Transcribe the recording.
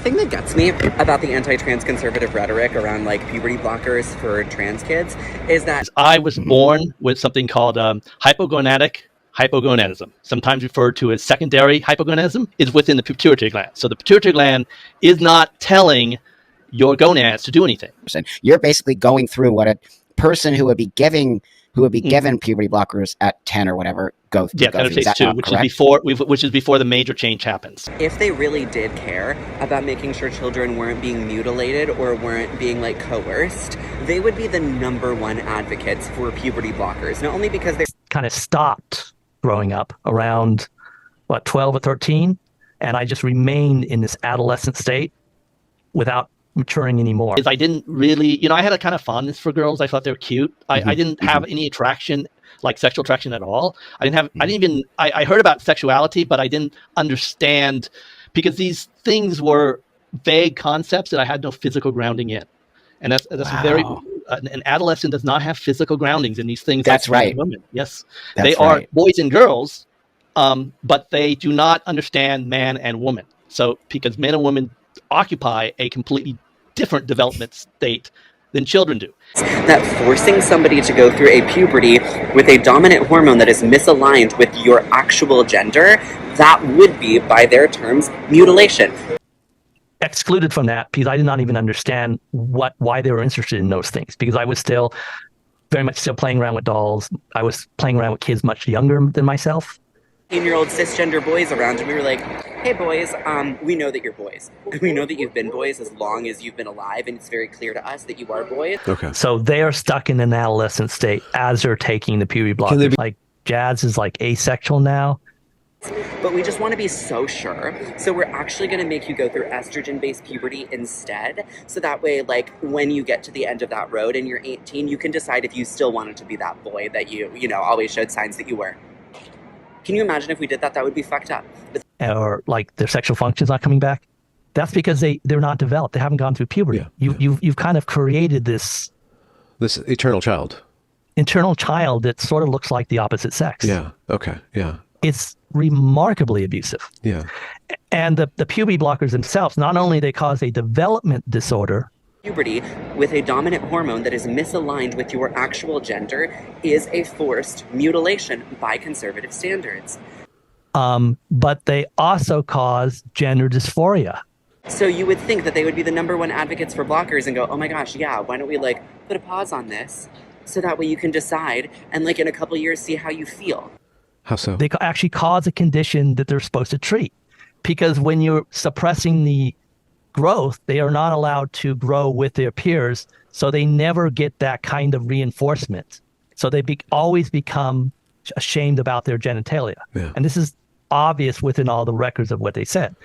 thing that gets me about the anti-trans conservative rhetoric around like puberty blockers for trans kids is that I was born with something called hypogonadic hypogonadism, sometimes referred to as secondary hypogonadism, is within the pituitary gland. So the pituitary gland is not telling your gonads to do anything. You're basically going through what a person who would be given puberty blockers at 10 or whatever go through. Yeah, kind of phase 2, which is before the major change happens. if they really did care about making sure children weren't being mutilated or weren't being like coerced, they would be the #1 advocates for puberty blockers. Not only because they kind of stopped growing up around, 12 or 13, and I just remained in this adolescent state without maturing anymore. I didn't really, I had a kind of fondness for girls. I thought they were cute. I didn't have any attraction, like sexual attraction at all. I heard about sexuality, but I didn't understand, because these things were vague concepts that I had no physical grounding in. And that's Wow. an adolescent does not have physical groundings in these things. That's like men right. and women. Yes. That's they are right. boys and girls, but they do not understand man and woman. So because men and women occupy a completely different development state than children do. that forcing somebody to go through a puberty with a dominant hormone that is misaligned with your actual gender, that would be, by their terms, mutilation. Excluded from that because I did not even understand why they were interested in those things, because I was still very much still playing around with dolls. I was playing around with kids much younger than myself. 18-year-old cisgender boys around, and we were like, hey boys, we know that you're boys. We know that you've been boys as long as you've been alive, and it's very clear to us that you are boys. Okay. So they are stuck in an adolescent state as they're taking the puberty blockers. Like Jazz is like asexual now. But we just want to be so sure. So we're actually going to make you go through estrogen-based puberty instead. So that way, like, when you get to the end of that road and you're 18, you can decide if you still wanted to be that boy that you always showed signs that you were. Can you imagine if we did that? That would be fucked up. Or like their sexual functions not coming back. That's because they're not developed. They haven't gone through puberty. Yeah, You've kind of created this eternal child. internal child that sort of looks like the opposite sex. Yeah. Okay. Yeah. It's remarkably abusive. Yeah. And the puberty blockers themselves, not only they cause a development disorder, Puberty with a dominant hormone that is misaligned with your actual gender is a forced mutilation by conservative standards. but they also cause gender dysphoria. So you would think that they would be the #1 advocates for blockers and go, oh my gosh, yeah, why don't we like put a pause on this so that way you can decide and like in a couple years see how you feel. How so? They actually cause a condition that they're supposed to treat, because when you're suppressing the growth, they are not allowed to grow with their peers, so they never get that kind of reinforcement. So they always become ashamed about their genitalia. Yeah. And this is obvious within all the records of what they said.